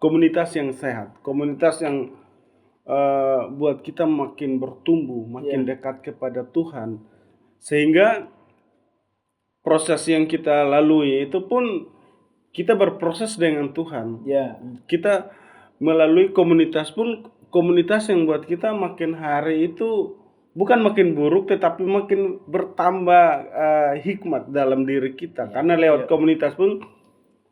komunitas yang sehat, komunitas yang buat kita makin bertumbuh, makin dekat kepada Tuhan, sehingga proses yang kita lalui itu pun kita berproses dengan Tuhan. Kita melalui komunitas pun, komunitas yang buat kita makin hari itu bukan makin buruk, tetapi makin bertambah hikmat dalam diri kita. Karena lewat komunitas pun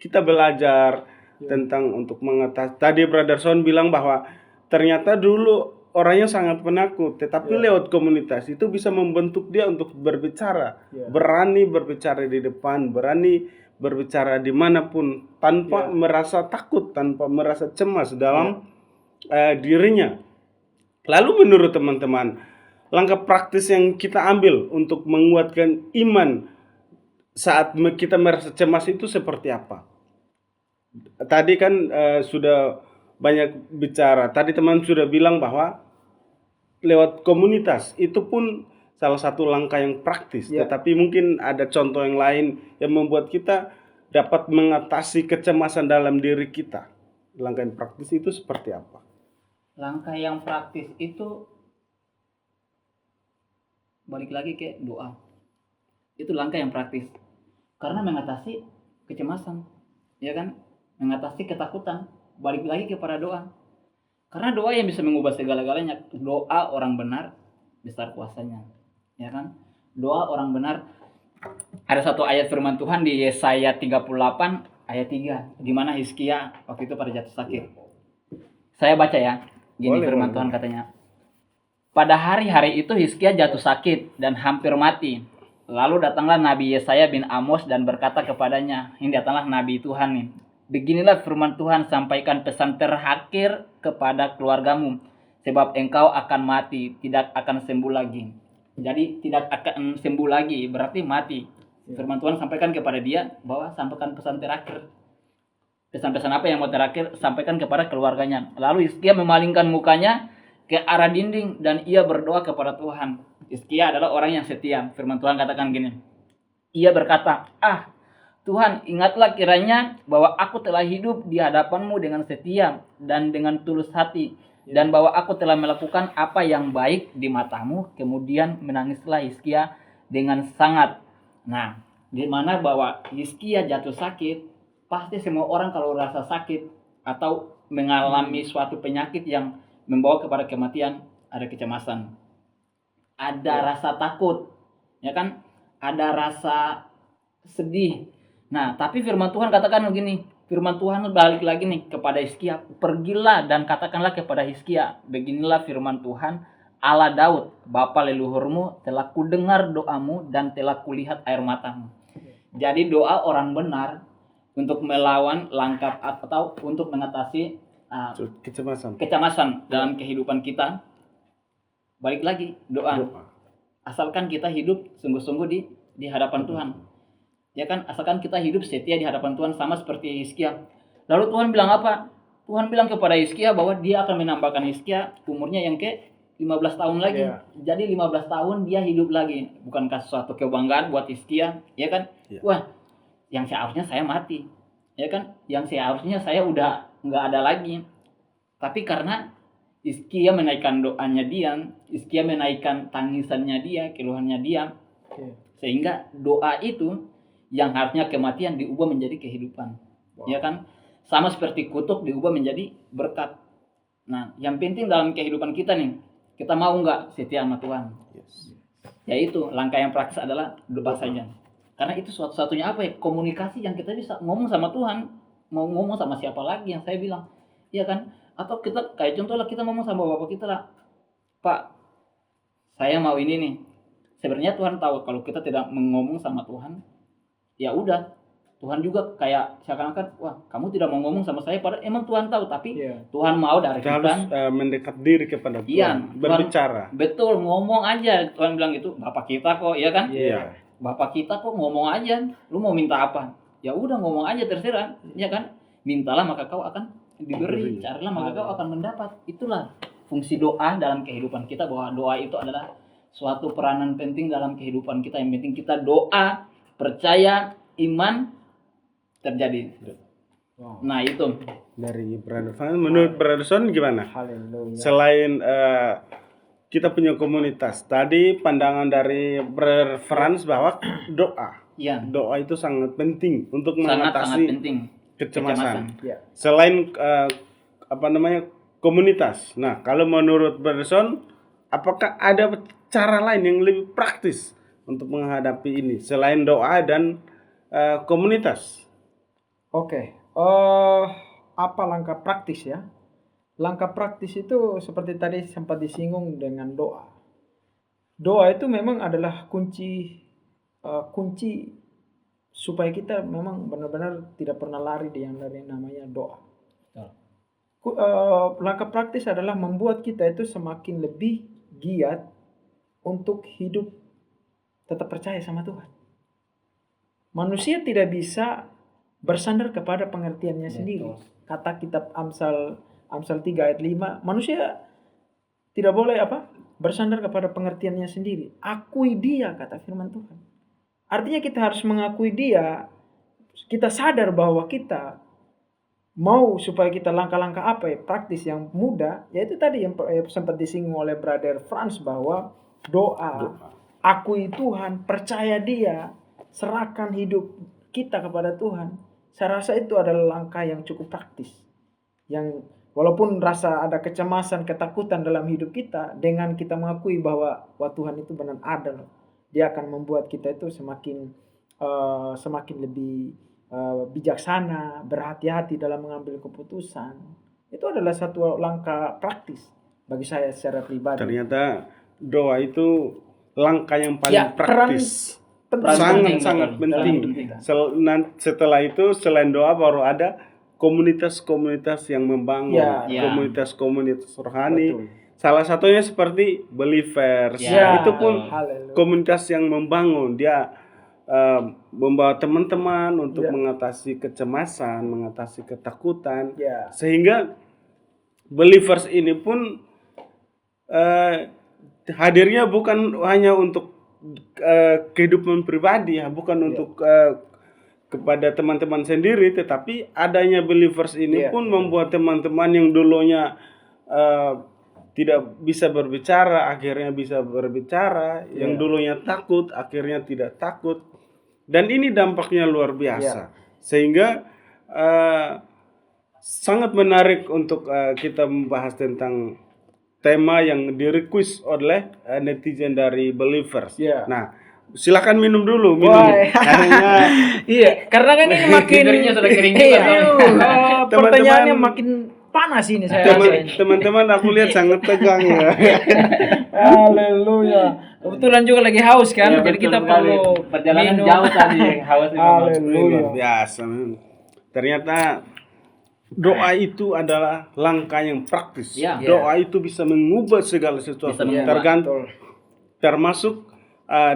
kita belajar tentang untuk mengatasi. Tadi Brother Son bilang bahwa ternyata dulu orangnya sangat penakut, tetapi lewat komunitas itu bisa membentuk dia untuk berbicara, berani berbicara di depan, berani berbicara dimanapun tanpa merasa takut, tanpa merasa cemas dalam dirinya. Lalu menurut teman-teman, langkah praktis yang kita ambil untuk menguatkan iman saat kita merasa cemas itu seperti apa? Tadi kan sudah banyak bicara. Tadi teman sudah bilang bahwa lewat komunitas itu pun salah satu langkah yang praktis. Tetapi mungkin ada contoh yang lain yang membuat kita dapat mengatasi kecemasan dalam diri kita. Langkah yang praktis itu seperti apa? Langkah yang praktis itu balik lagi ke doa. Itu langkah yang praktis. Karena mengatasi kecemasan, ya kan? Mengatasi ketakutan, balik lagi kepada doa. Karena doa yang bisa mengubah segala-galanya. Doa orang benar besar kuasanya, ya kan? Doa orang benar. Ada satu ayat firman Tuhan di Yesaya 38 ayat 3, di mana Hizkia waktu itu pada jatuh sakit. Saya baca ya. Gini firman Tuhan katanya. Pada hari-hari itu Hizkia jatuh sakit dan hampir mati. Lalu datanglah Nabi Yesaya bin Amos dan berkata kepadanya, ini datanglah Nabi Tuhan nih. Beginilah firman Tuhan, sampaikan pesan terakhir kepada keluargamu, sebab engkau akan mati, tidak akan sembuh lagi. Jadi tidak akan sembuh lagi, berarti mati. Firman Tuhan sampaikan kepada dia bahwa sampaikan pesan terakhir. Pesan-pesan apa yang mau terakhir? Sampaikan kepada keluarganya. Lalu Hizkia memalingkan mukanya ke arah dinding dan ia berdoa kepada Tuhan. Hizkia adalah orang yang setia. Firman Tuhan katakan gini. Ia berkata, Tuhan, ingatlah kiranya bahwa aku telah hidup di hadapan-Mu dengan setia dan dengan tulus hati, dan bahwa aku telah melakukan apa yang baik di mata-Mu. Kemudian menangislah Hizkia dengan sangat. Nah, di mana bahwa Hizkia jatuh sakit, pasti semua orang kalau rasa sakit atau mengalami suatu penyakit yang membawa kepada kematian, ada kecemasan, ada rasa takut, ya kan? Ada rasa sedih. Nah, tapi firman Tuhan katakan begini. Firman Tuhan balik lagi nih kepada Hizkia. Pergilah dan katakanlah kepada Hizkia. Beginilah firman Tuhan, Allah Daud, bapa leluhurmu, telah kudengar doamu dan telah kulihat air matamu. Jadi doa orang benar untuk melawan langkah atau untuk mengatasi kecemasan dalam kehidupan kita. Balik lagi doa. Asalkan kita hidup sungguh-sungguh di hadapan Tuhan. Ya kan, asalkan kita hidup setia di hadapan Tuhan sama seperti Hizkia. Lalu Tuhan bilang apa? Tuhan bilang kepada Hizkia bahwa dia akan menambahkan Hizkia umurnya yang ke 15 tahun lagi. Jadi 15 tahun dia hidup lagi. Bukankah suatu kebanggaan buat Hizkia? Ya kan? Wah, yang seharusnya saya mati. Ya kan? Yang seharusnya saya udah nggak ada lagi. Tapi karena Hizkia menaikkan doanya dia, Hizkia menaikkan tangisannya dia, keluhannya dia, sehingga doa itu yang harusnya kematian diubah menjadi kehidupan. Ya kan? Sama seperti kutuk diubah menjadi berkat. Nah, yang penting dalam kehidupan kita nih, kita mau nggak setia sama Tuhan? Yaitu langkah yang praktis adalah doa saja. Karena itu satu-satunya apa ya? Komunikasi yang kita bisa ngomong sama Tuhan. Mau ngomong sama siapa lagi yang saya bilang? Iya kan? Atau kita kayak contoh lah, kita ngomong sama bapak kita lah, Pak, saya mau ini nih. Sebenarnya Tuhan tahu kalau kita tidak ngomong sama Tuhan, ya udah, Tuhan juga kayak seakan-akan, wah kamu tidak mau ngomong sama saya, padahal emang Tuhan tahu, tapi Tuhan mau dari kita harus mendekat diri kepada Tuhan, berbicara. Betul, ngomong aja. Tuhan bilang itu, Bapak kita kok, ya kan? Bapak kita kok, ngomong aja. Lu mau minta apa? Ya udah, ngomong aja, terserah, ya kan? Mintalah maka kau akan diberi, carilah maka kau akan mendapat. Itulah fungsi doa dalam kehidupan kita, bahwa doa itu adalah suatu peranan penting dalam kehidupan kita. Yang penting kita doa, percaya, iman terjadi. Nah itu. dari Brother Franz. Menurut Brother Son gimana? Haleluya. Selain kita punya komunitas, tadi pandangan dari Brother Franz bahwa Ya, doa itu sangat penting untuk sangat mengatasi penting. kecemasan. Ya. Selain komunitas. Nah, kalau menurut Brother Son, apakah ada cara lain yang lebih praktis untuk menghadapi ini selain doa dan komunitas? Oke. Apa langkah praktis ya? Langkah praktis itu seperti tadi sempat disinggung dengan doa. Doa itu memang adalah kunci supaya kita memang benar-benar tidak pernah lari dari yang namanya doa. Langkah praktis adalah membuat kita itu semakin lebih giat untuk hidup tetap percaya sama Tuhan. Manusia tidak bisa bersandar kepada pengertiannya sendiri. Kata kitab Amsal 3 ayat 5, manusia tidak boleh bersandar kepada pengertiannya sendiri. Akui dia, kata firman Tuhan. Artinya kita harus mengakui dia. Kita sadar bahwa kita mau supaya kita langkah-langkah praktis yang mudah, yaitu tadi yang sempat disinggung oleh Brother Franz bahwa doa, akui Tuhan, percaya dia, serahkan hidup kita kepada Tuhan. Saya rasa itu adalah langkah yang cukup praktis. Yang walaupun rasa ada kecemasan, ketakutan dalam hidup kita, dengan kita mengakui bahwa Tuhan itu benar ada, dia akan membuat kita itu semakin lebih bijaksana, berhati-hati dalam mengambil keputusan. Itu adalah satu langkah praktis bagi saya secara pribadi. Ternyata doa itu langkah yang paling praktis. Sangat penting. Setelah itu selain doa baru ada komunitas-komunitas yang membangun, komunitas-komunitas rohani. Betul. Salah satunya seperti Believers. Itu pun komunitas yang membangun. Dia membawa teman-teman untuk mengatasi kecemasan, mengatasi ketakutan. Sehingga Believers ini pun hadirnya bukan hanya untuk kehidupan pribadi, bukan untuk kepada teman-teman sendiri, tetapi adanya Believers ini pun membuat teman-teman yang dulunya tidak bisa berbicara akhirnya bisa berbicara, yang dulunya takut akhirnya tidak takut, dan ini dampaknya luar biasa. Sehingga sangat menarik untuk kita membahas tentang tema yang di-request oleh netizen dari Believers. Nah, silakan minum dulu. Karena kan ini makin sudah kering. Pertanyaannya makin panas ini saya. Teman-teman aku lihat sangat tegang ya. Haleluya. Kebetulan juga lagi haus kan. Jadi kita perlu perjalanan jauh tadi haus. Haleluya. Biasa. Ternyata doa itu adalah langkah yang praktis. Doa itu bisa mengubah segala sesuatu. Termasuk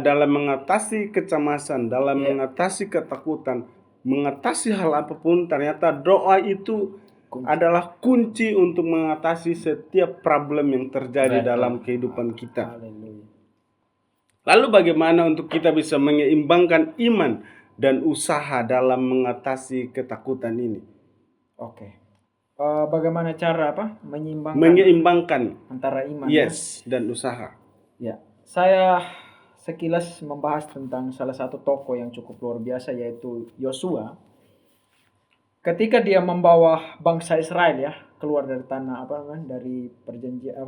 dalam mengatasi kecemasan, dalam mengatasi ketakutan, mengatasi hal apapun. Ternyata doa itu adalah kunci untuk mengatasi setiap problem yang terjadi dalam kehidupan kita. Lalu bagaimana untuk kita bisa menyeimbangkan iman dan usaha dalam mengatasi ketakutan ini? Bagaimana cara menyeimbangkan antara iman dan usaha? Saya sekilas membahas tentang salah satu tokoh yang cukup luar biasa, yaitu Yosua. Ketika dia membawa bangsa Israel keluar dari tanah dari perjanjian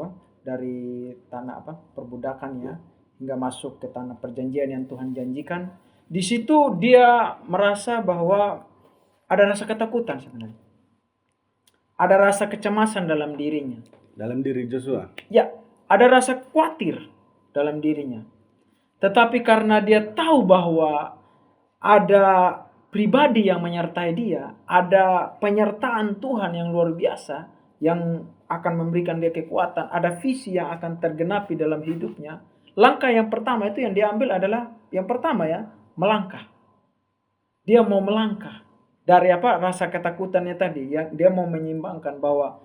dari tanah perbudakannya hingga masuk ke tanah perjanjian yang Tuhan janjikan. Di situ dia merasa bahwa ada rasa ketakutan sebenarnya. Ada rasa kecemasan dalam dirinya. Dalam diri Joshua? Ada rasa khawatir dalam dirinya. Tetapi karena dia tahu bahwa ada pribadi yang menyertai dia, ada penyertaan Tuhan yang luar biasa yang akan memberikan dia kekuatan, ada visi yang akan tergenapi dalam hidupnya. Langkah yang pertama itu yang diambil adalah melangkah. Dia mau melangkah dari rasa ketakutannya tadi, dia mau menyeimbangkan bahwa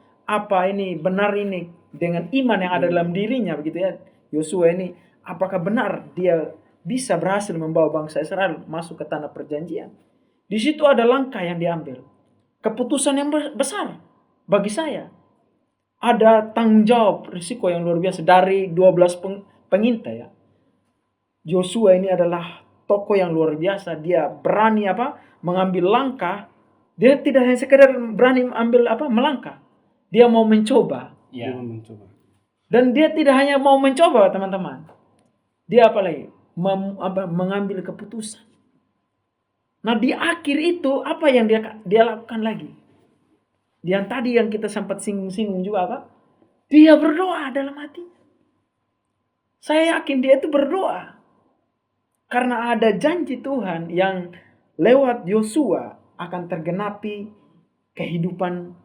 benar ini dengan iman yang ada dalam dirinya, begitu ya. Yosua ini apakah benar dia bisa berhasil membawa bangsa Israel masuk ke tanah perjanjian? Di situ ada langkah yang diambil, keputusan yang besar. bagi saya ada tanggung jawab risiko yang luar biasa dari 12 pengintai ya. Yosua ini adalah tokoh yang luar biasa. Dia berani mengambil langkah. Dia tidak hanya sekedar berani ambil melangkah. Dia mau mencoba. Ya. Dia mencoba. Dan dia tidak hanya mau mencoba, teman-teman. Dia mengambil keputusan. Nah, di akhir itu apa yang dia lakukan lagi? Yang tadi yang kita sempat singgung juga dia berdoa dalam hatinya. Saya yakin dia itu berdoa. Karena ada janji Tuhan yang lewat Yosua akan tergenapi kehidupan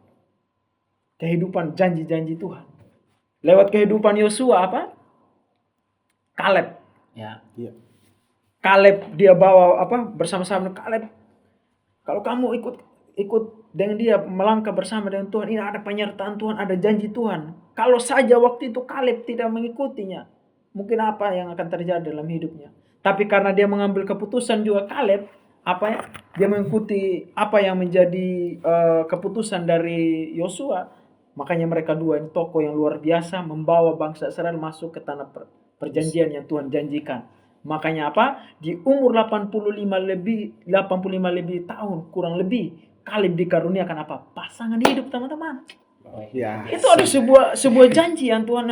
janji-janji Tuhan. Lewat kehidupan Yosua Kaleb. Ya. Iya. Kaleb dia bawa bersama-sama Kaleb. Kalau kamu ikut dengan dia melangkah bersama dengan Tuhan, ini ada penyertaan Tuhan, ada janji Tuhan. Kalau saja waktu itu Kaleb tidak mengikutinya, mungkin apa yang akan terjadi dalam hidupnya. Tapi karena dia mengambil keputusan juga Kaleb, dia mengikuti apa yang menjadi keputusan dari Yosua, makanya mereka dua ini tokoh yang luar biasa membawa bangsa Israel masuk ke tanah perjanjian yang Tuhan janjikan. Makanya di umur 85 lebih tahun kurang lebih Kaleb dikaruniakan pasangan hidup, teman-teman. Ya. Itu ada sebuah janji yang Tuhan.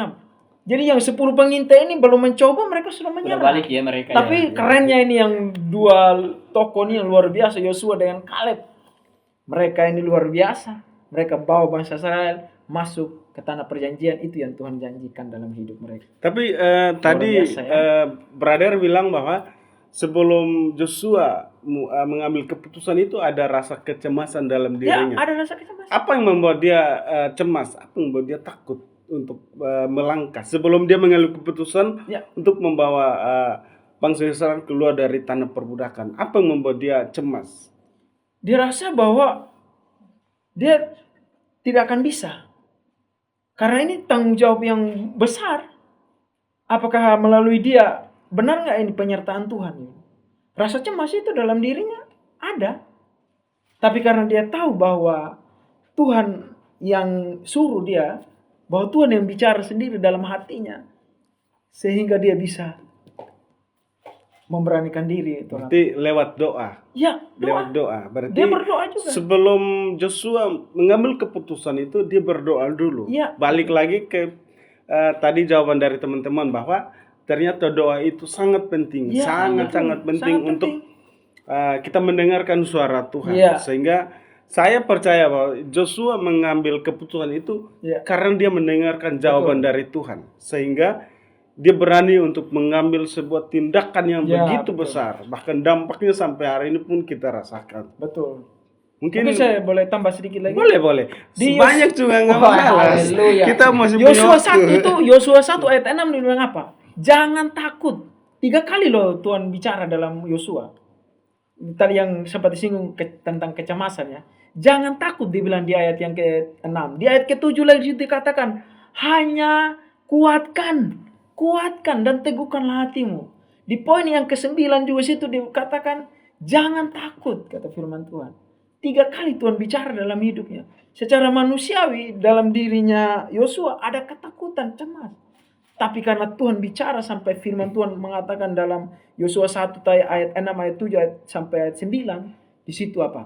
Jadi yang 10 pengintai ini belum mencoba, mereka sudah menyerah. Sudah balik ya mereka. Tapi kerennya ini yang dua tokoh ini yang luar biasa, Yosua dengan Kaleb. Mereka ini luar biasa. Mereka bawa bangsa Israel masuk ke tanah perjanjian, itu yang Tuhan janjikan dalam hidup mereka. Tapi tadi biasa, ya. brother bilang bahwa sebelum Joshua mengambil keputusan itu ada rasa kecemasan dalam dirinya. Ya, ada rasa kecemasan. Apa yang membuat dia cemas? Apa yang membuat dia takut untuk melangkah sebelum dia mengambil keputusan untuk membawa bangsa Israel keluar dari tanah perbudakan? Apa yang membuat dia cemas? Dia rasa bahwa dia tidak akan bisa. Karena ini tanggung jawab yang besar. Apakah melalui dia benar nggak ini penyertaan Tuhan? Rasa cemas itu dalam dirinya ada. Tapi karena dia tahu bahwa Tuhan yang suruh dia, bahwa Tuhan yang bicara sendiri dalam hatinya, sehingga dia bisa memberanikan diri. Berarti lewat doa. Ya, lewat doa. Berarti dia berdoa juga. Sebelum Joshua mengambil keputusan itu, dia berdoa dulu. Ya. Balik lagi ke tadi jawaban dari teman-teman bahwa ternyata doa itu sangat penting, ya, sangat penting untuk kita mendengarkan suara Tuhan. Ya. Sehingga saya percaya bahwa Joshua mengambil keputusan itu karena dia mendengarkan jawaban dari Tuhan, sehingga dia berani untuk mengambil sebuah tindakan yang begitu besar, bahkan dampaknya sampai hari ini pun kita rasakan. Betul. Mungkin saya boleh tambah sedikit lagi. Boleh. Banyak juga nggak masalah. Kita masih Yosua 1 itu, Yosua 1 ayat 6 dia bilang apa? Jangan takut. 3 kali loh Tuhan bicara dalam Yosua. Tadi yang sempat disinggung tentang kecemasan ya. Jangan takut dibilang di ayat yang ke-6. Di ayat ke-7 lagi dikatakan, hanya kuatkan dan teguhkanlah hatimu. Di poin yang ke-9 juga situ dikatakan, jangan takut, kata firman Tuhan. 3 kali Tuhan bicara dalam hidupnya. Secara manusiawi dalam dirinya Yosua ada ketakutan, cemas. Tapi karena Tuhan bicara sampai firman Tuhan mengatakan dalam Yosua 1 ayat 6, ayat 7 sampai ayat 9, di situ apa?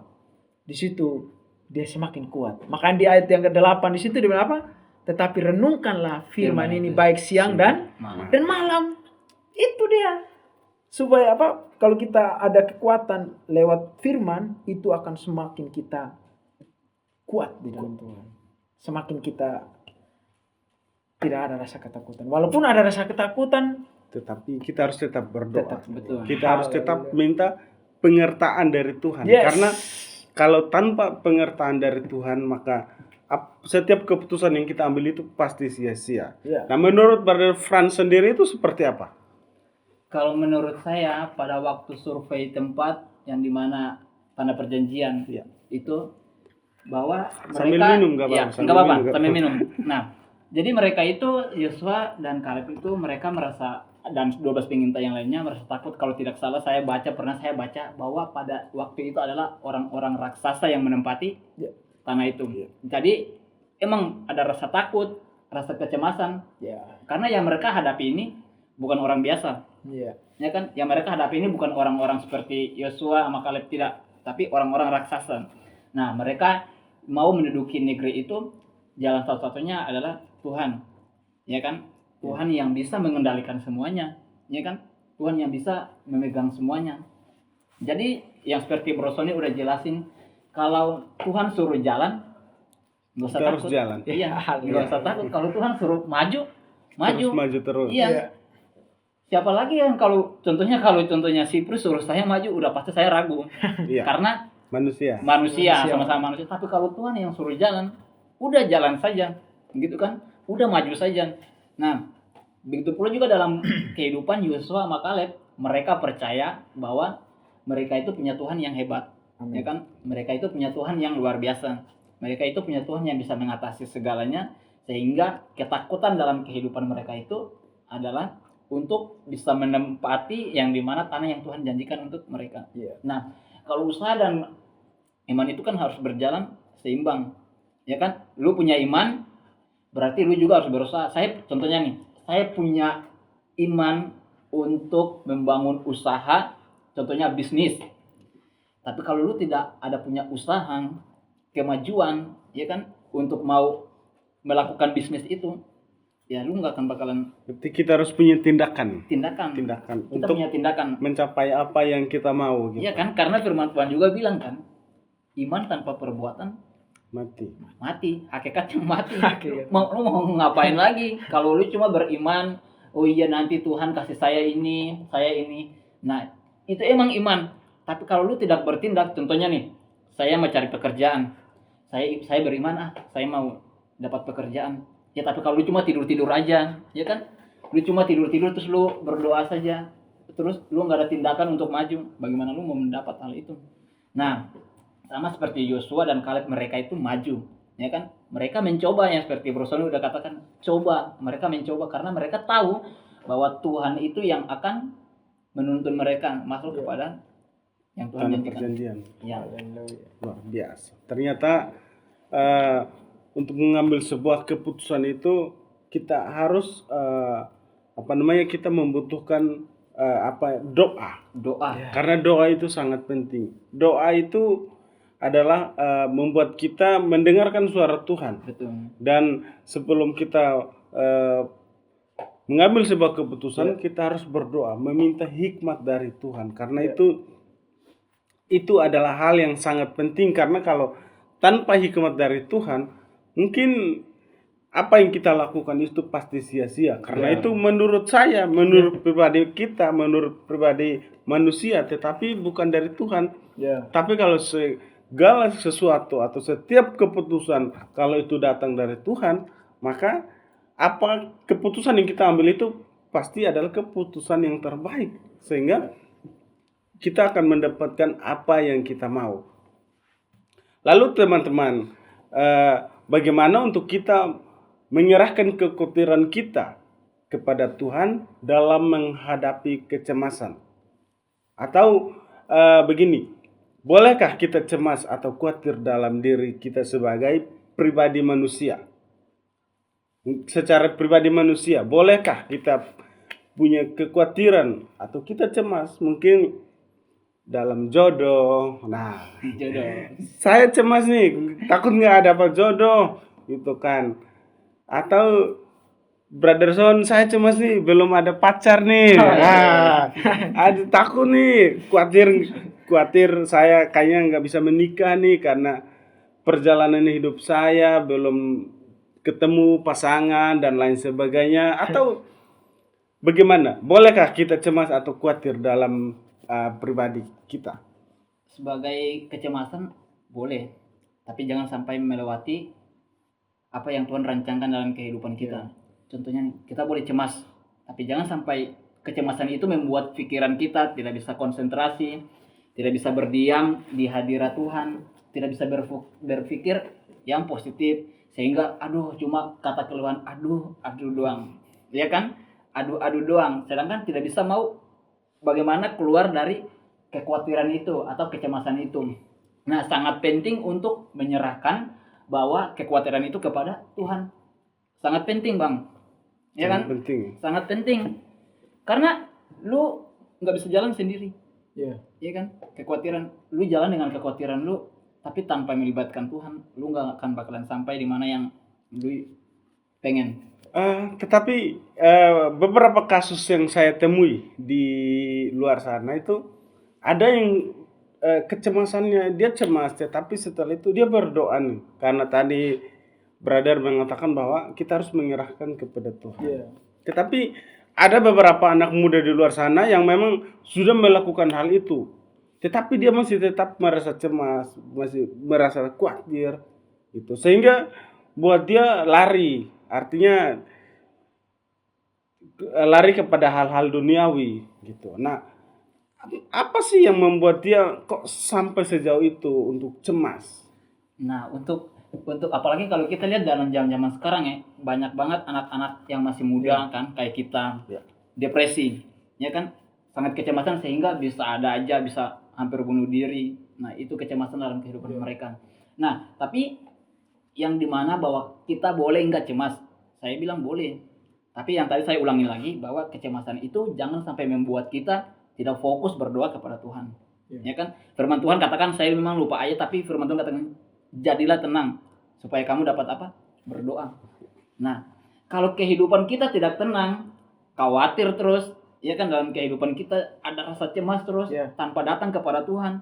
Di situ dia semakin kuat. Makanya di ayat yang ke-8 di situ dia bilang apa? Tetapi renungkanlah firman ini baik siang dan malam. Itu dia. Supaya kalau kita ada kekuatan lewat firman, itu akan semakin kita kuat di dalam Tuhan. Semakin kita tidak ada rasa ketakutan. Walaupun ada rasa ketakutan, tetapi kita harus tetap berdoa. Betul. Kita harus tetap minta pengertaan dari Tuhan. Yes. Karena kalau tanpa pengertaan dari Tuhan, maka setiap keputusan yang kita ambil itu pasti sia-sia. Nah, menurut Brother Franz sendiri itu seperti apa? Kalau menurut saya pada waktu survei tempat yang dimana tanah perjanjian itu bahwa sambil mereka minum nggak apa-apa, sambil minum. Nah, jadi mereka itu Yosua dan Kaleb itu mereka merasa, dan 12 pengintai yang lainnya merasa takut. Kalau tidak salah pernah saya baca bahwa pada waktu itu adalah orang-orang raksasa yang menempati tanah itu. Jadi emang ada rasa takut, rasa kecemasan. Ya. Karena yang mereka hadapi ini bukan orang biasa. Iya. Ya kan? Yang mereka hadapi ini bukan orang-orang seperti Yosua sama Kaleb, tidak, tapi orang-orang raksasa. Nah, mereka mau menduduki negeri itu, jalan satu-satunya adalah Tuhan. Ya kan? Tuhan yang bisa mengendalikan semuanya. Ya kan? Tuhan yang bisa memegang semuanya. Jadi yang seperti Bro Sony udah jelasin, kalau Tuhan suruh jalan, nggak usah Kita harus takut. jalan. Iya, nggak usah takut. Kalau Tuhan suruh maju, maju. Terus maju terus. Iya. Siapa lagi yang kalau contohnya Siprus suruh saya maju, udah pasti saya ragu. Iya. Karena Manusia. manusia, sama-sama manusia. Tapi kalau Tuhan yang suruh jalan, udah jalan saja, gitu kan? Udah maju saja. Nah, begitu pula juga dalam kehidupan Yosua sama Kaleb, mereka percaya bahwa mereka itu punya Tuhan yang hebat. Amin. Ya kan? Mereka itu punya Tuhan yang luar biasa. Mereka itu punya Tuhan yang bisa mengatasi segalanya, sehingga ketakutan dalam kehidupan mereka itu adalah untuk bisa menempati yang dimana tanah yang Tuhan janjikan untuk mereka. Iya. Nah, kalau usaha dan iman itu kan harus berjalan seimbang. Ya kan? Lu punya iman, berarti lu juga harus berusaha. Contohnya nih, saya punya iman untuk membangun usaha, contohnya bisnis. Tapi kalau lu tidak ada punya usaha, kemajuan, ya kan, untuk mau melakukan bisnis itu, ya lu nggak akan bakalan Berarti kita harus punya tindakan tindakan. Kita untuk punya tindakan. mencapai apa yang kita mau gitu. Iya kan, karena firman Tuhan juga bilang kan, iman tanpa perbuatan mati, hakikatnya mati. Hakikat. Lu mau ngapain lagi kalau lu cuma beriman, oh iya nanti Tuhan kasih saya ini. Nah, itu emang iman. Tapi kalau lu tidak bertindak, contohnya nih, saya mau cari pekerjaan. Saya beriman, saya mau dapat pekerjaan. Ya tapi kalau lu cuma tidur aja, ya kan? Lu cuma tidur terus lu berdoa saja. Terus lu nggak ada tindakan untuk maju. Bagaimana lu mau mendapat hal itu? Nah, sama seperti Yosua dan Kaleb, mereka itu maju, ya kan? Mereka mencoba, yang seperti Bro Sony udah katakan, coba. Mereka mencoba karena mereka tahu bahwa Tuhan itu yang akan menuntun mereka masuk kepada yang Tuhan Tanah janjikan. perjanjian. Ya. Luar biasa. Ternyata untuk mengambil sebuah keputusan itu kita harus kita membutuhkan doa. Ya. Karena doa itu sangat penting. Doa itu adalah membuat kita mendengarkan suara Tuhan. Betul. Dan sebelum kita mengambil sebuah keputusan, kita harus berdoa, meminta hikmat dari Tuhan. Karena itu adalah hal yang sangat penting. Karena kalau tanpa hikmat dari Tuhan, mungkin apa yang kita lakukan itu pasti sia-sia. Karena itu menurut saya, menurut pribadi kita, menurut pribadi manusia, tetapi bukan dari Tuhan. Tapi kalau segala sesuatu atau setiap keputusan kalau itu datang dari Tuhan, maka apa keputusan yang kita ambil itu pasti adalah keputusan yang terbaik, sehingga kita akan mendapatkan apa yang kita mau. Lalu teman-teman, bagaimana untuk kita menyerahkan kekhawatiran kita kepada Tuhan dalam menghadapi kecemasan? Atau begini, bolehkah kita cemas atau khawatir dalam diri kita sebagai pribadi manusia? Secara pribadi manusia, bolehkah kita punya kekhawatiran atau kita cemas mungkin dalam jodoh? Nah, Jodoh. saya cemas nih, takut nggak dapat jodoh, gitu kan? Atau Brother Son, saya cemas nih, belum ada pacar nih. Nah, takut nih, khawatir saya kayaknya nggak bisa menikah nih karena perjalanan hidup saya belum ketemu pasangan dan lain sebagainya. Atau bagaimana? Bolehkah kita cemas atau khawatir dalam pribadi kita? Sebagai kecemasan boleh, tapi jangan sampai melewati apa yang Tuhan rancangkan dalam kehidupan kita. Contohnya nih, kita boleh cemas, tapi jangan sampai kecemasan itu membuat pikiran kita tidak bisa konsentrasi, tidak bisa berdiam di hadirat Tuhan, tidak bisa berpikir yang positif, sehingga cuma kata keluhan aduh doang, ya kan? Aduh doang, sedangkan tidak bisa mau bagaimana keluar dari kekhawatiran itu atau kecemasan itu. Nah, sangat penting untuk menyerahkan bawa kekhawatiran itu kepada Tuhan. Sangat penting, Bang. Ya kan? Penting. Sangat penting. Karena lu nggak bisa jalan sendiri. Iya. Iya kan? Kekhawatiran, lu jalan dengan kekhawatiran lu, tapi tanpa melibatkan Tuhan, lu nggak akan bakalan sampai di mana yang lu pengen. Tetapi beberapa kasus yang saya temui di luar sana itu ada yang kecemasannya, dia cemas, tetapi setelah itu dia berdoa nih. Karena tadi brother mengatakan bahwa kita harus menyerahkan kepada Tuhan. Iya. Tetapi ada beberapa anak muda di luar sana yang memang sudah melakukan hal itu, tetapi dia masih tetap merasa cemas, masih merasa khawatir, gitu. Sehingga buat dia lari, artinya lari kepada hal-hal duniawi, gitu. Nah, apa sih yang membuat dia kok sampai sejauh itu untuk cemas? Nah, untuk apalagi kalau kita lihat dalam zaman sekarang ya, banyak banget anak-anak yang masih muda kan kayak kita. Ya. Depresi, ya kan? Sangat kecemasan sehingga bisa hampir bunuh diri. Nah, itu kecemasan dalam kehidupan mereka. Nah, tapi yang dimana bahwa kita boleh nggak cemas? Saya bilang boleh. Tapi yang tadi saya ulangi lagi bahwa kecemasan itu jangan sampai membuat kita tidak fokus berdoa kepada Tuhan. Ya kan? Firman Tuhan katakan, saya memang lupa ayat, tapi firman Tuhan katakan, jadilah tenang supaya kamu dapat apa? Berdoa. Nah, kalau kehidupan kita tidak tenang, khawatir terus, ya kan, dalam kehidupan kita ada rasa cemas terus tanpa datang kepada Tuhan,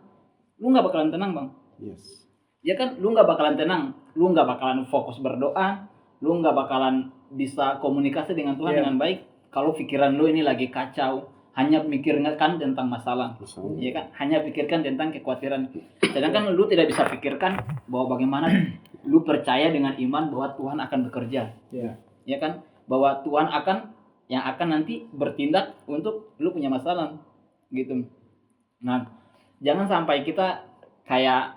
lu nggak bakalan tenang, Bang. Yes. Ya kan, lu nggak bakalan tenang, lu nggak bakalan fokus berdoa, lu nggak bakalan bisa komunikasi dengan Tuhan dengan baik kalau pikiran lu ini lagi kacau, hanya pikirkan tentang masalah. Ya kan, hanya pikirkan tentang kekhawatiran. Sedangkan lu tidak bisa pikirkan bahwa bagaimana lu percaya dengan iman bahwa Tuhan akan bekerja. Ya kan, bahwa Tuhan yang akan nanti bertindak untuk lu punya masalah, gitu. Nah, jangan sampai kita kayak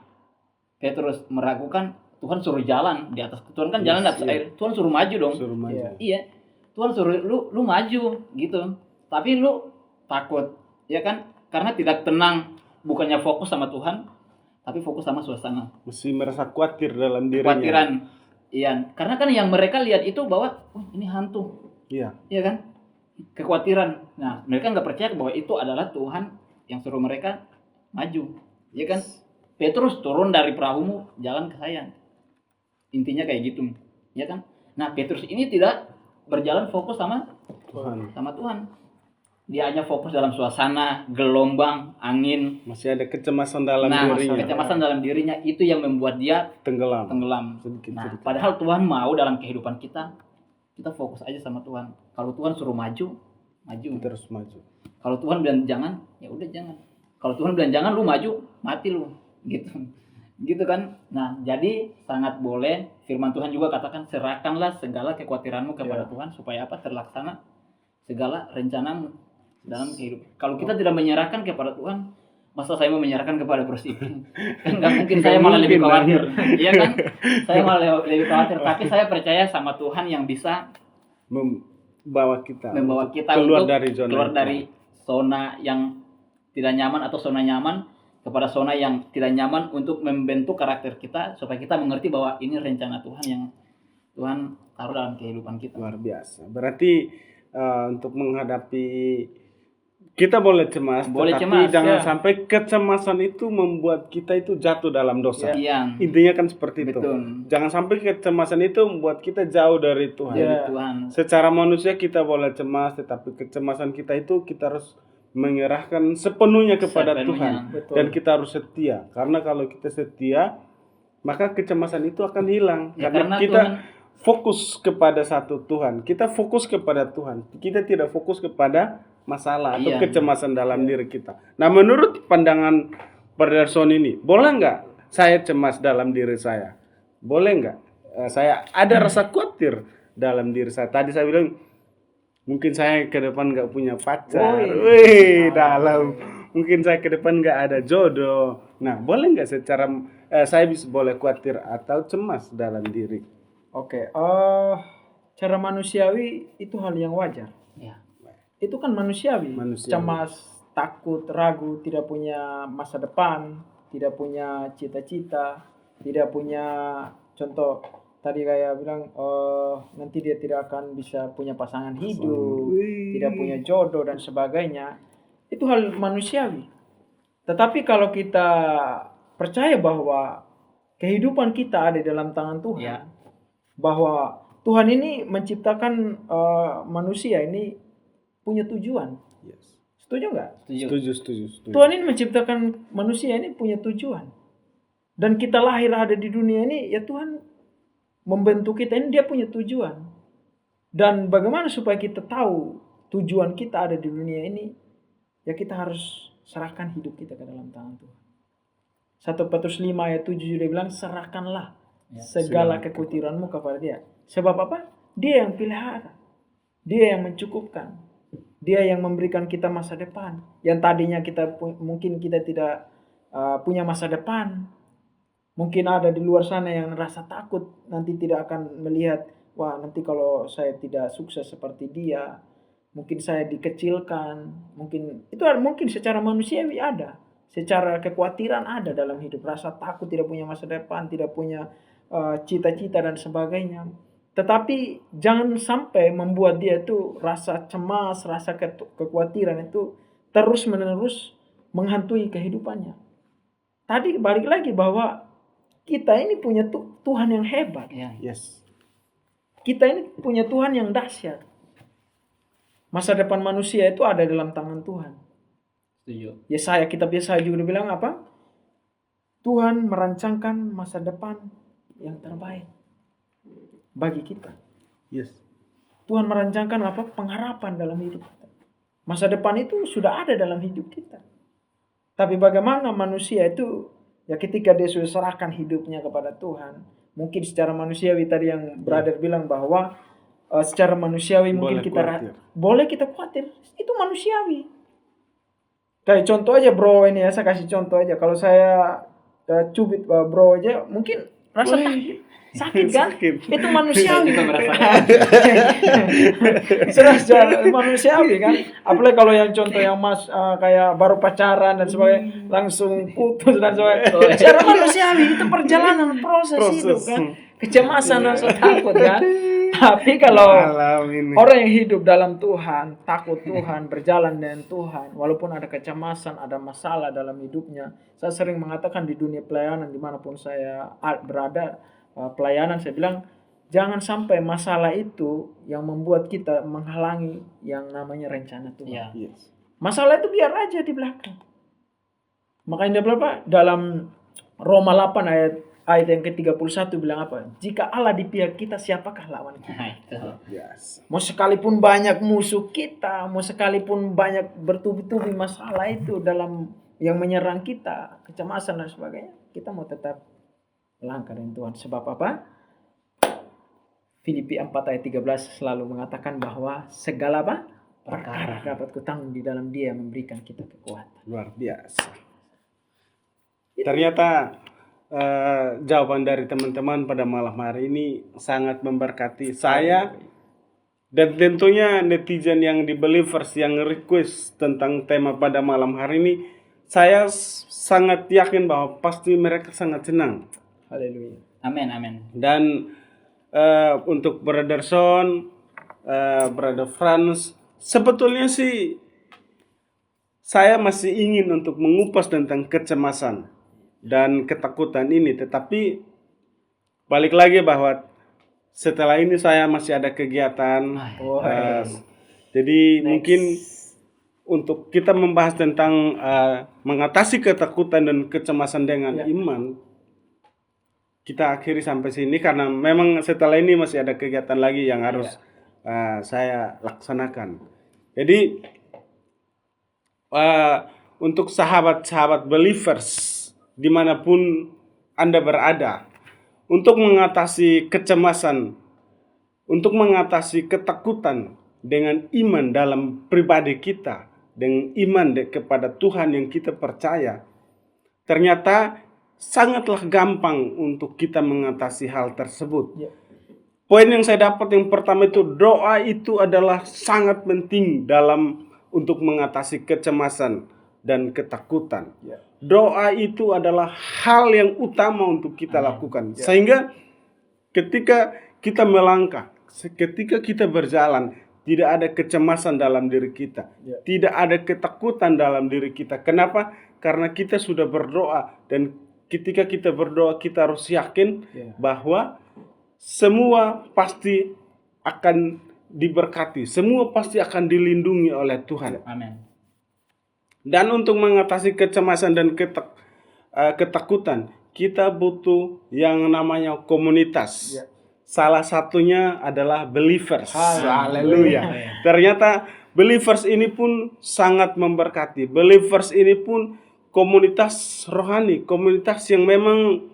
Petrus meragukan Tuhan suruh jalan di atas. Tuhan kan jalan di atas air. Tuhan suruh maju dong. Suruh maju. Iya. Tuhan suruh lu maju gitu. Tapi lu takut, ya kan? Karena tidak tenang, bukannya fokus sama Tuhan, tapi fokus sama suasana. Mesti merasa khawatir dalam dirinya. Kekhawatiran. Iya, karena kan yang mereka lihat itu bahwa ini hantu. Iya. Iya kan? Kekhawatiran. Nah, mereka nggak percaya bahwa itu adalah Tuhan yang suruh mereka maju. Iya kan? Petrus, turun dari perahumu, jalan ke saya. Intinya kayak gitu. Ya kan? Nah, Petrus ini tidak berjalan fokus sama Tuhan. Dia hanya fokus dalam suasana, gelombang, angin. Masih ada kecemasan dalam dirinya. Kecemasan dalam dirinya itu yang membuat dia tenggelam. Sedikit. Padahal Tuhan mau dalam kehidupan kita fokus aja sama Tuhan. Kalau Tuhan suruh maju. Terus maju. Kalau Tuhan bilang jangan, ya udah jangan. Kalau Tuhan bilang jangan, lu maju, mati lu. Gitu kan. Nah, jadi sangat boleh, firman Tuhan juga katakan, serahkanlah segala kekhawatiranmu kepada Tuhan supaya apa? Terlaksana segala rencanamu dalam kehidupan. Kalau kita tidak menyerahkan kepada Tuhan, masa saya mau menyerahkan kepada bros itu? Kan nggak mungkin. Saya malah lebih khawatir. Iya kan? Saya malah lebih khawatir. Tapi saya percaya sama Tuhan yang bisa membawa kita keluar dari zona yang tidak nyaman atau zona nyaman kepada zona yang tidak nyaman, untuk membentuk karakter kita supaya kita mengerti bahwa ini rencana Tuhan yang Tuhan taruh dalam kehidupan kita. Luar biasa. Berarti untuk menghadapi, kita boleh cemas, tetapi jangan sampai kecemasan itu membuat kita itu jatuh dalam dosa. Intinya kan seperti itu. Jangan sampai kecemasan itu membuat kita jauh dari Tuhan. Secara manusia kita boleh cemas, tetapi kecemasan kita itu kita harus menyerahkan sepenuhnya kepada Tuhan. Dan kita harus setia. Karena kalau kita setia, maka kecemasan itu akan hilang. Karena kita fokus kepada satu Tuhan. Kita fokus kepada Tuhan. Kita tidak fokus kepada masalah atau kecemasan dalam diri kita. Nah, menurut pandangan Pederson ini, boleh nggak saya cemas dalam diri saya? Boleh nggak saya ada rasa khawatir dalam diri saya? Tadi saya bilang mungkin saya ke depan nggak punya pacar. Mungkin saya ke depan nggak ada jodoh. Nah, boleh nggak secara saya bisa boleh khawatir atau cemas dalam diri? Oke, cara manusiawi itu hal yang wajar. Itu kan manusiawi. Cemas, takut, ragu, tidak punya masa depan, tidak punya cita-cita, tidak punya Contoh tadi kayak bilang nanti dia tidak akan bisa punya pasangan hidup, tidak punya jodoh dan sebagainya. Itu hal manusiawi. Tetapi kalau kita percaya bahwa kehidupan kita ada dalam tangan Tuhan, Ya. bahwa Tuhan ini menciptakan manusia ini punya tujuan. Yes. Setuju nggak? Setuju. Setuju. Tuhan ini menciptakan manusia ini punya tujuan. Dan kita lahir ada di dunia ini, ya Tuhan membentuk kita ini, dia punya tujuan. Dan bagaimana supaya kita tahu tujuan kita ada di dunia ini, ya kita harus serahkan hidup kita ke dalam tangan Tuhan. 1 Petrus 5 ayat 7 juga bilang, serahkanlah segala kekhawatiranmu kepada dia. Sebab apa? Dia yang pelihara. Dia yang mencukupkan. Dia yang memberikan kita masa depan. Yang tadinya mungkin kita tidak punya masa depan. Mungkin ada di luar sana yang rasa takut. Nanti tidak akan melihat, wah nanti kalau saya tidak sukses seperti dia, mungkin saya dikecilkan. Mungkin secara manusiawi ada. Secara kekhawatiran ada dalam hidup. Rasa takut, tidak punya masa depan, tidak punya cita-cita dan sebagainya. Tetapi jangan sampai membuat dia itu rasa cemas, rasa kekhawatiran itu terus-menerus menghantui kehidupannya. Tadi balik lagi bahwa kita ini punya Tuhan yang hebat. Ya. Yes. Kita ini punya Tuhan yang dahsyat. Masa depan manusia itu ada dalam tangan Tuhan. Setuju. Kitab Yesaya juga bilang apa? Tuhan merancangkan masa depan yang terbaik bagi kita. Yes. Tuhan merancangkan apa? Pengharapan dalam hidup kita. Masa depan itu sudah ada dalam hidup kita. Tapi bagaimana manusia itu, ya ketika dia sudah serahkan hidupnya kepada Tuhan, mungkin secara manusiawi tadi yang brother bilang bahwa secara manusiawi mungkin boleh kita khawatir. Itu manusiawi. Kayak contoh aja bro ini ya, saya kasih contoh aja. Kalau saya cubit bro aja, mungkin rasa sakit kan? Itu manusiawi. Sudah manusiawi kan? Apalagi kalau yang contoh yang kayak baru pacaran dan sebagainya, langsung putus dan sebagainya. Secara manusiawi itu perjalanan proses hidup kan? Kecemasan dan takut kan? Tapi kalau orang yang hidup dalam Tuhan, takut Tuhan, berjalan dengan Tuhan, walaupun ada kecemasan, ada masalah dalam hidupnya. Saya sering mengatakan di dunia pelayanan, dimanapun saya berada, pelayanan, saya bilang, jangan sampai masalah itu yang membuat kita menghalangi yang namanya rencana Tuhan. Ya. Yes. Masalah itu biar aja di belakang. Makanya dalam Roma 8 ayat yang ke-31 bilang apa? Jika Allah di pihak kita, siapakah lawan kita? Yes. Mau sekalipun banyak musuh kita, mau sekalipun banyak bertubi-tubi masalah itu dalam yang menyerang kita, kecemasan dan sebagainya, kita mau tetap melangkah dengan Tuhan. Sebab apa? Filipi 4 ayat 13 selalu mengatakan bahwa segala apa? Perkara dapat kutanggung di dalam Dia yang memberikan kita kekuatan. Luar biasa. Ternyata jawaban dari teman-teman pada malam hari ini sangat memberkati saya dan tentunya netizen yang di Believers yang request tentang tema pada malam hari ini. Saya sangat yakin bahwa pasti mereka sangat senang. Haleluya. Amin. Dan untuk Brother Son, Brother Franz, sebetulnya sih saya masih ingin untuk mengupas tentang kecemasan dan ketakutan ini, tetapi balik lagi bahwa setelah ini saya masih ada kegiatan. Jadi mungkin untuk kita membahas tentang mengatasi ketakutan dan kecemasan dengan iman, kita akhiri sampai sini karena memang setelah ini masih ada kegiatan lagi yang harus saya laksanakan. Jadi untuk sahabat-sahabat Believers dimanapun Anda berada, untuk mengatasi kecemasan, untuk mengatasi ketakutan dengan iman dalam pribadi kita, dengan iman kepada Tuhan yang kita percaya, ternyata sangatlah gampang untuk kita mengatasi hal tersebut. Poin yang saya dapat yang pertama itu, doa itu adalah sangat penting untuk mengatasi kecemasan dan ketakutan. Doa itu adalah hal yang utama untuk kita lakukan. Sehingga ketika kita melangkah, ketika kita berjalan, tidak ada kecemasan dalam diri kita, Ya. tidak ada ketakutan dalam diri kita. Kenapa? Karena kita sudah berdoa, dan ketika kita berdoa kita harus yakin Ya. bahwa semua pasti akan diberkati, semua pasti akan dilindungi oleh Tuhan. Amin. Dan untuk mengatasi kecemasan dan ketakutan, kita butuh yang namanya komunitas. Ya. Salah satunya adalah believers. Haleluya. Ternyata believers ini pun sangat memberkati. Believers ini pun komunitas rohani, komunitas yang memang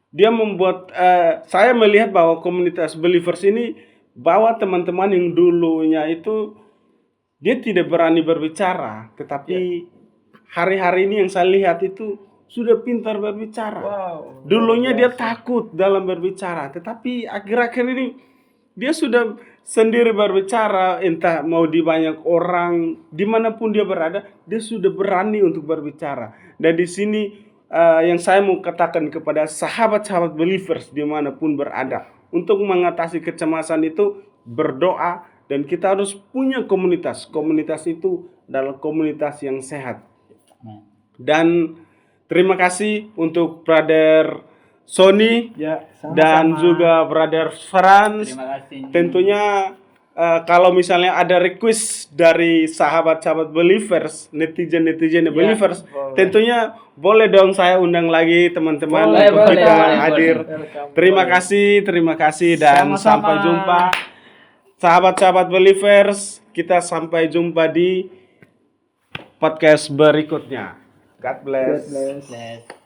dia membuat saya melihat bahwa komunitas believers ini bawa teman-teman yang dulunya itu dia tidak berani berbicara, tetapi hari-hari ini yang saya lihat itu sudah pintar berbicara. Wow. Dulunya dia takut dalam berbicara, tetapi akhir-akhir ini dia sudah sendiri berbicara, entah mau di banyak orang, dimanapun dia berada, dia sudah berani untuk berbicara. Dan di sini yang saya mau katakan kepada sahabat-sahabat believers dimanapun berada, untuk mengatasi kecemasan itu berdoa, dan kita harus punya komunitas. Komunitas itu adalah komunitas yang sehat. Amin. Dan terima kasih untuk Brother Sony Ya, dan sama-sama. juga Brother Franz. Terima kasih. Tentunya kalau misalnya ada request dari sahabat-sahabat believers, netizen-netizen believers, boleh. tentunya boleh dong saya undang lagi teman-teman Boleh, untuk boleh, kita boleh, hadir. Welcome. Terima Boleh. kasih dan Sama-sama. sampai jumpa. Sahabat-sahabat believers, kita sampai jumpa di podcast berikutnya. God bless. God bless. Bless.